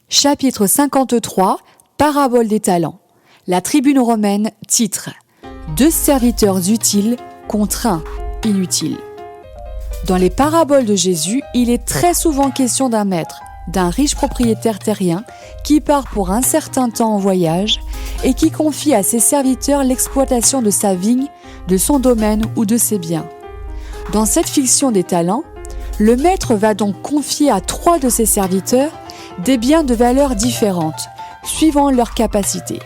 Chapitre 53, Parabole des talents. La tribune romaine, titre « 2 serviteurs utiles contre 1 inutile ». Dans les paraboles de Jésus, il est très souvent question d'un maître, d'un riche propriétaire terrien qui part pour un certain temps en voyage et qui confie à ses serviteurs l'exploitation de sa vigne, de son domaine ou de ses biens. Dans cette fiction des talents, le maître va donc confier à 3 de ses serviteurs des biens de valeurs différentes, suivant leurs capacités.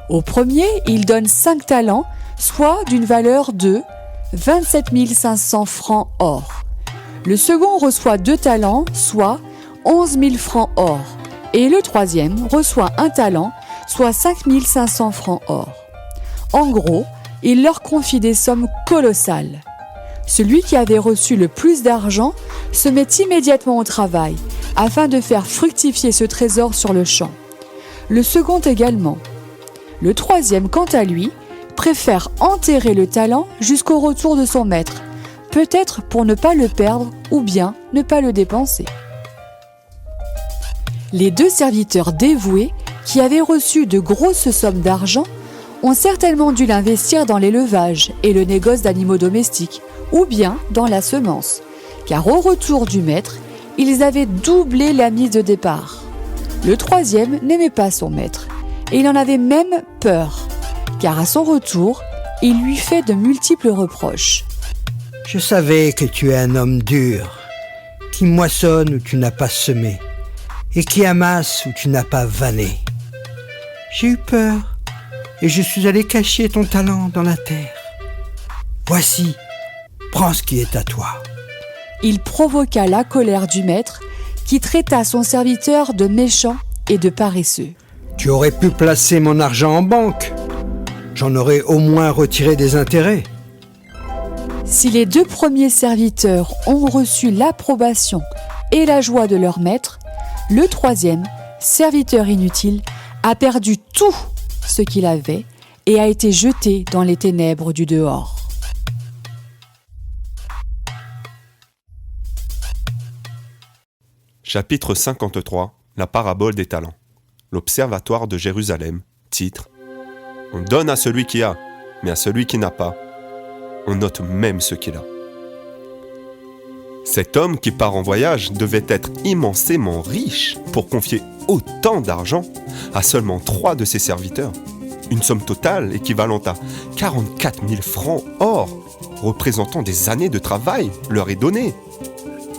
Au premier, il donne 5 talents, soit d'une valeur de 27 500 francs or. Le second reçoit 2 talents, soit 11 000 francs or. Et le troisième reçoit 1 talent, soit 5 500 francs or. En gros, il leur confie des sommes colossales. Celui qui avait reçu le plus d'argent se met immédiatement au travail, afin de faire fructifier ce trésor sur le champ. Le second également. Le troisième, quant à lui, préfère enterrer le talent jusqu'au retour de son maître, peut-être pour ne pas le perdre ou bien ne pas le dépenser. Les 2 serviteurs dévoués, qui avaient reçu de grosses sommes d'argent, ont certainement dû l'investir dans l'élevage et le négoce d'animaux domestiques, ou bien dans la semence, car au retour du maître, ils avaient doublé la mise de départ. Le troisième n'aimait pas son maître, et il en avait même peur, car à son retour, il lui fait de multiples reproches. Je savais que tu es un homme dur, qui moissonne où tu n'as pas semé, et qui amasse où tu n'as pas vanné. J'ai eu peur, et je suis allé cacher ton talent dans la terre. Voici, prends ce qui est à toi. Il provoqua la colère du maître, qui traita son serviteur de méchant et de paresseux. Tu aurais pu placer mon argent en banque. J'en aurais au moins retiré des intérêts. Si les 2 premiers serviteurs ont reçu l'approbation et la joie de leur maître, le troisième, serviteur inutile, a perdu tout ce qu'il avait et a été jeté dans les ténèbres du dehors. Chapitre 53, la parabole des talents. L'observatoire de Jérusalem, titre « On donne à celui qui a, mais à celui qui n'a pas, on note même ce qu'il a. » Cet homme qui part en voyage devait être immensément riche pour confier autant d'argent à seulement 3 de ses serviteurs, une somme totale équivalente à 44 000 francs or, représentant des années de travail, leur est donnée.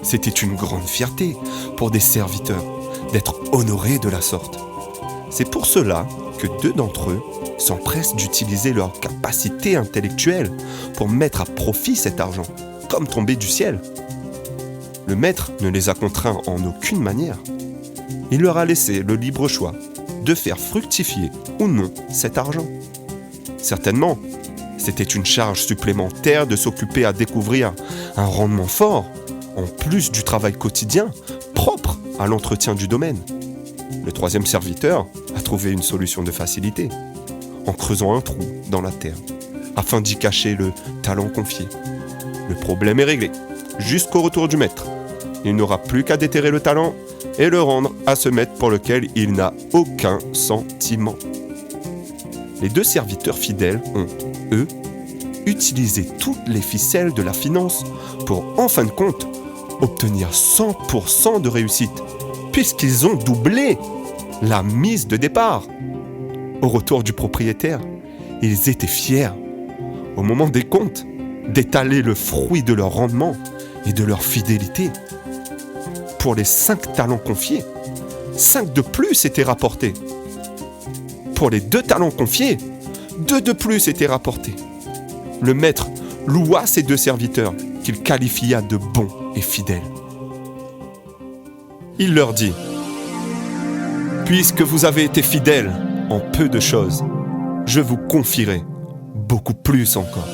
C'était une grande fierté pour des serviteurs d'être honorés de la sorte. C'est pour cela que 2 d'entre eux s'empressent d'utiliser leur capacité intellectuelle pour mettre à profit cet argent, comme tombé du ciel. Le maître ne les a contraints en aucune manière. Il leur a laissé le libre choix de faire fructifier ou non cet argent. Certainement, c'était une charge supplémentaire de s'occuper à découvrir un rendement fort, en plus du travail quotidien propre à l'entretien du domaine. Le troisième serviteur a trouvé une solution de facilité, en creusant un trou dans la terre, afin d'y cacher le talent confié. Le problème est réglé, jusqu'au retour du maître. Il n'aura plus qu'à déterrer le talent et le rendre à ce maître pour lequel il n'a aucun sentiment. Les 2 serviteurs fidèles ont, eux, utilisé toutes les ficelles de la finance pour, en fin de compte, obtenir 100% de réussite, puisqu'ils ont doublé la mise de départ. Au retour du propriétaire, ils étaient fiers, au moment des comptes, d'étaler le fruit de leur rendement et de leur fidélité. Pour les 5 talents confiés, 5 de plus étaient rapportés. Pour les 2 talents confiés, 2 de plus étaient rapportés. Le maître loua ses 2 serviteurs, qu'il qualifia de bons et fidèles. Il leur dit : « Puisque vous avez été fidèles en peu de choses, je vous confierai beaucoup plus encore. »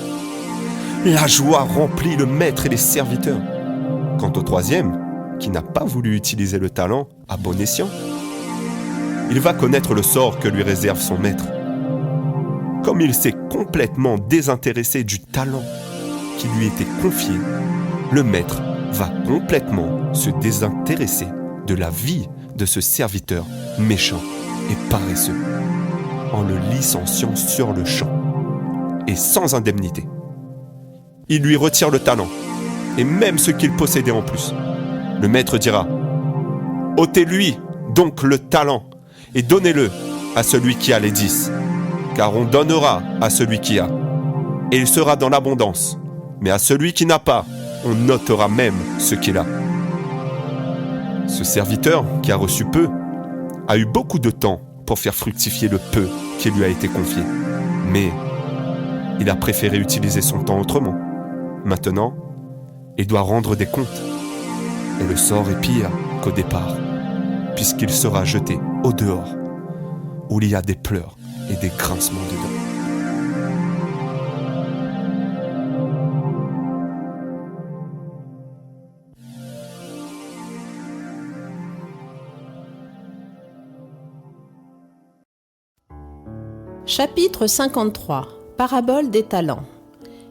La joie remplit le maître et les serviteurs. Quant au troisième, qui n'a pas voulu utiliser le talent à bon escient, il va connaître le sort que lui réserve son maître. Comme il s'est complètement désintéressé du talent qui lui était confié, le maître va complètement se désintéresser de la vie de ce serviteur méchant et paresseux, en le licenciant sur le champ et sans indemnité. Il lui retire le talent et même ce qu'il possédait en plus. Le maître dira « ôtez-lui donc le talent et donnez-le à celui qui a les 10, car on donnera à celui qui a, et il sera dans l'abondance. Mais à celui qui n'a pas, on notera même ce qu'il a. » Ce serviteur, qui a reçu peu, a eu beaucoup de temps pour faire fructifier le peu qui lui a été confié. Mais il a préféré utiliser son temps autrement. Maintenant, il doit rendre des comptes. Et le sort est pire qu'au départ, puisqu'il sera jeté au dehors, où il y a des pleurs et des grincements de dents. Chapitre 53. Parabole des talents.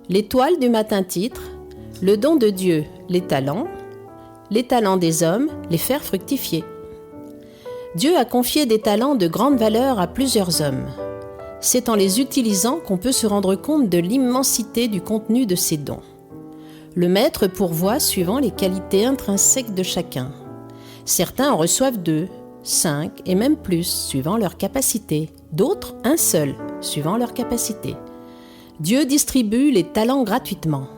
L'étoile du matin titre. Le don de Dieu, les talents des hommes, les faire fructifier. Dieu a confié des talents de grande valeur à plusieurs hommes. C'est en les utilisant qu'on peut se rendre compte de l'immensité du contenu de ces dons. Le maître pourvoit suivant les qualités intrinsèques de chacun. Certains en reçoivent 2, 5 et même plus, suivant leur capacité. D'autres, un seul, suivant leur capacité. Dieu distribue les talents gratuitement.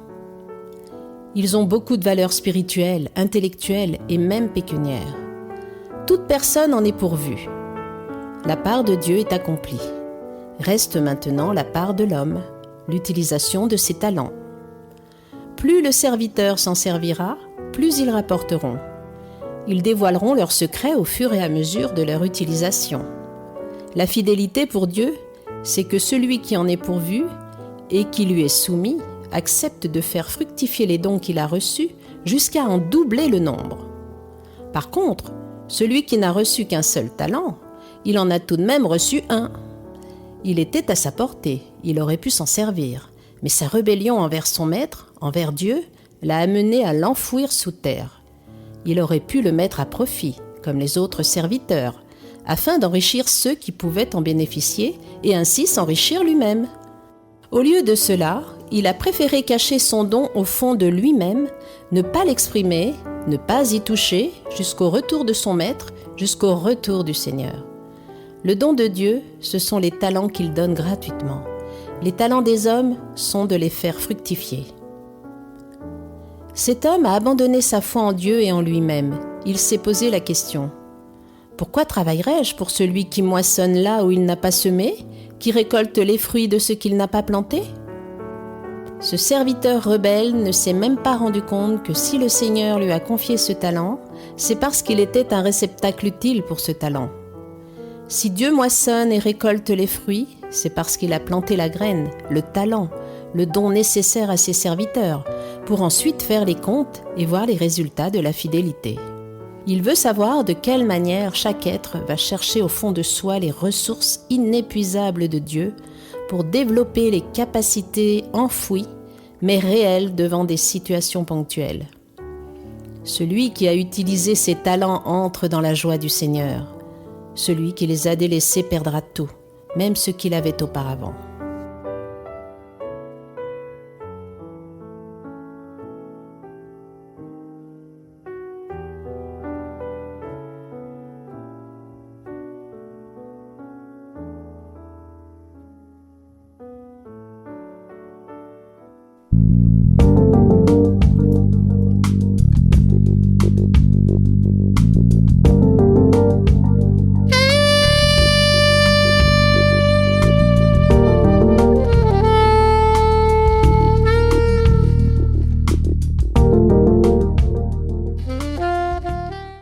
Ils ont beaucoup de valeur spirituelle, intellectuelle et même pécuniaire. Toute personne en est pourvue. La part de Dieu est accomplie. Reste maintenant la part de l'homme, l'utilisation de ses talents. Plus le serviteur s'en servira, plus ils rapporteront. Ils dévoileront leurs secrets au fur et à mesure de leur utilisation. La fidélité pour Dieu, c'est que celui qui en est pourvu et qui lui est soumis accepte de faire fructifier les dons qu'il a reçus jusqu'à en doubler le nombre. Par contre, celui qui n'a reçu qu'un seul talent, il en a tout de même reçu un. Il était à sa portée, il aurait pu s'en servir, mais sa rébellion envers son maître, envers Dieu, l'a amené à l'enfouir sous terre. Il aurait pu le mettre à profit, comme les autres serviteurs, afin d'enrichir ceux qui pouvaient en bénéficier et ainsi s'enrichir lui-même. Au lieu de cela, il a préféré cacher son don au fond de lui-même, ne pas l'exprimer, ne pas y toucher, jusqu'au retour de son maître, jusqu'au retour du Seigneur. Le don de Dieu, ce sont les talents qu'il donne gratuitement. Les talents des hommes sont de les faire fructifier. Cet homme a abandonné sa foi en Dieu et en lui-même. Il s'est posé la question : pourquoi travaillerais-je pour celui qui moissonne là où il n'a pas semé, qui récolte les fruits de ce qu'il n'a pas planté ? Ce serviteur rebelle ne s'est même pas rendu compte que si le Seigneur lui a confié ce talent, c'est parce qu'il était un réceptacle utile pour ce talent. Si Dieu moissonne et récolte les fruits, c'est parce qu'il a planté la graine, le talent, le don nécessaire à ses serviteurs, pour ensuite faire les comptes et voir les résultats de la fidélité. Il veut savoir de quelle manière chaque être va chercher au fond de soi les ressources inépuisables de Dieu pour développer les capacités enfouies, mais réelles devant des situations ponctuelles. Celui qui a utilisé ses talents entre dans la joie du Seigneur. Celui qui les a délaissés perdra tout, même ce qu'il avait auparavant.